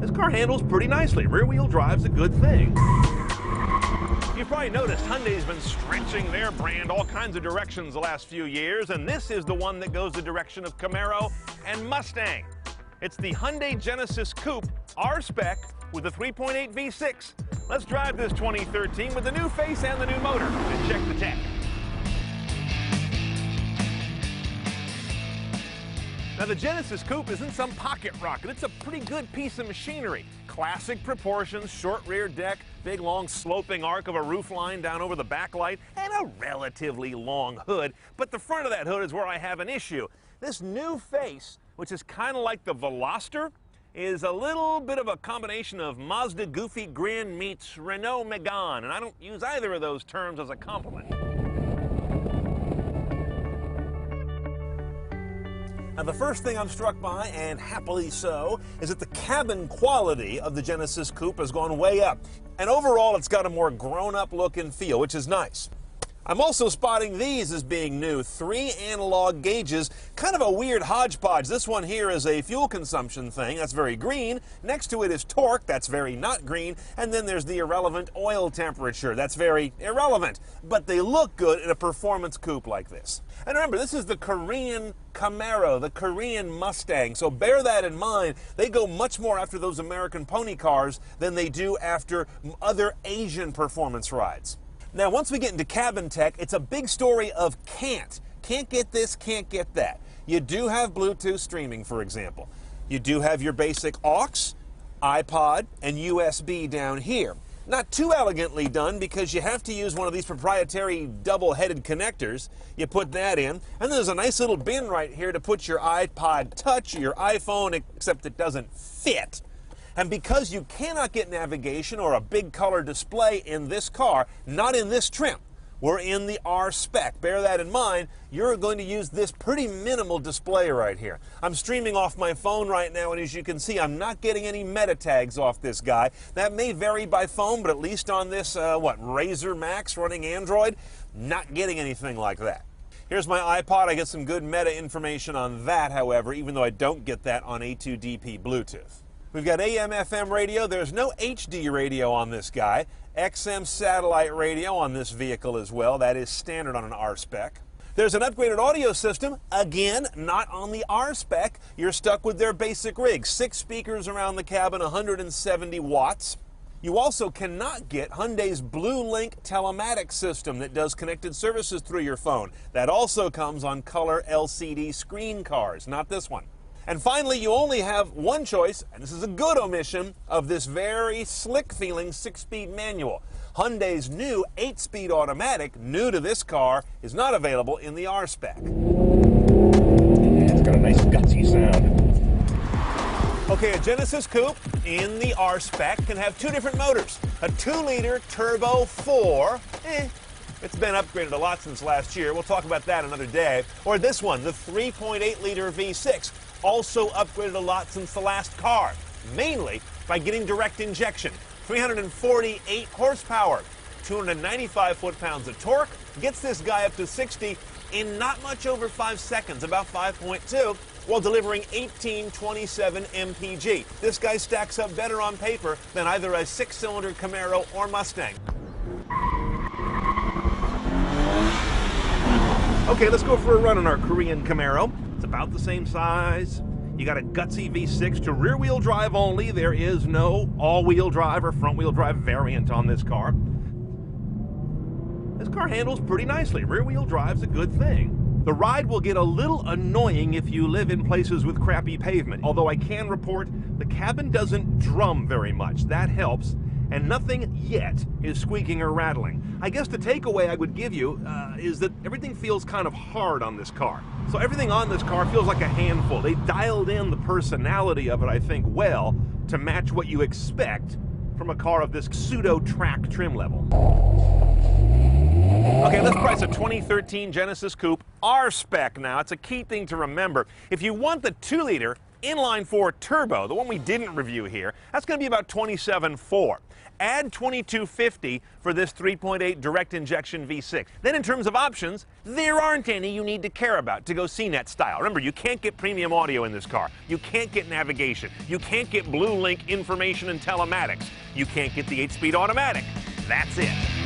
This car handles pretty nicely. Rear-wheel drive's a good thing. You've probably noticed Hyundai's been stretching their brand all kinds of directions the last few years, and this is the one that goes the direction of Camaro and Mustang. It's the Hyundai Genesis Coupe R-Spec with a 3.8 V6. Let's drive this 2013 with the new face and the new motor and check the tech. Now, the Genesis Coupe isn't some pocket rocket. It's a pretty good piece of machinery. Classic proportions, short rear deck, big long sloping arc of a roof line down over the backlight, and a relatively long hood. But the front of that hood is where I have an issue. This new face, which is kind of like the Veloster, is a little bit of a combination of Mazda Goofy Grin meets Renault Megane, and I don't use either of those terms as a compliment. Now, the first thing I'm struck by, and happily so, is that the cabin quality of the Genesis Coupe has gone way up. And overall, it's got a more grown-up look and feel, which is nice. I'm also spotting these as being new. 3 analog gauges, kind of a weird hodgepodge. This one here is a fuel consumption thing. That's very green. Next to it is torque. That's very not green. And then there's the irrelevant oil temperature. That's very irrelevant. But they look good in a performance coupe like this. And remember, this is the Korean Camaro, the Korean Mustang. So bear that in mind. They go much more after those American pony cars than they do after other Asian performance rides. Now, once we get into cabin tech, it's a big story of can't get this, can't get that. You do have Bluetooth streaming, for example. You do have your basic aux, iPod, and USB down here. Not too elegantly done because you have to use one of these proprietary double-headed connectors. You put that in, and there's a nice little bin right here to put your iPod Touch or your iPhone, except it doesn't fit. And because you cannot get navigation or a big color display in this car, not in this trim, we're in the R-Spec. Bear that in mind. You're going to use this pretty minimal display right here. I'm streaming off my phone right now, and as you can see, I'm not getting any meta tags off this guy. That may vary by phone, but at least on this, Razr Max running Android, not getting anything like that. Here's my iPod. I get some good meta information on that, however, even though I don't get that on A2DP Bluetooth. We've got AM, FM radio. There's no HD radio on this guy. XM satellite radio on this vehicle as well. That is standard on an R-Spec. There's an upgraded audio system. Again, not on the R-Spec. You're stuck with their basic rig. 6 speakers around the cabin, 170 watts. You also cannot get Hyundai's Blue Link telematics system that does connected services through your phone. That also comes on color LCD screen cars, not this one. And finally, you only have one choice, and this is a good omission, of this very slick-feeling 6-speed manual. Hyundai's new 8-speed automatic, new to this car, is not available in the R-Spec. It's got a nice gutsy sound. Okay, a Genesis Coupe in the R-Spec can have 2 different motors. A 2-liter Turbo 4, it's been upgraded a lot since last year. We'll talk about that another day. Or this one, the 3.8-liter V6. Also upgraded a lot since the last car, mainly by getting direct injection. 348 horsepower, 295 foot-pounds of torque, gets this guy up to 60 in not much over 5 seconds, about 5.2, while delivering 1827 mpg. This guy stacks up better on paper than either a 6-cylinder Camaro or Mustang. Okay, let's go for a run on our Korean Camaro. It's about the same size. You got a gutsy V6 to rear-wheel drive only. There is no all-wheel drive or front-wheel drive variant on this car. This car handles pretty nicely. Rear-wheel drive's a good thing. The ride will get a little annoying if you live in places with crappy pavement, although I can report the cabin doesn't drum very much. That helps. And nothing yet is squeaking or rattling. I guess the takeaway I would give you is that everything feels kind of hard on this car. So everything on this car feels like a handful. They dialed in the personality of it, I think, well, to match what you expect from a car of this pseudo-track trim level. Okay, let's price a 2013 Genesis Coupe R-Spec now. It's a key thing to remember. If you want the 2-liter, Inline-4 turbo, the one we didn't review here, that's going to be about $27,400. Add $22,50 for this 3.8 direct injection V6. Then in terms of options, there aren't any you need to care about to go CNET style. Remember, you can't get premium audio in this car. You can't get navigation. You can't get Blue Link information and telematics. You can't get the 8-speed automatic. That's it.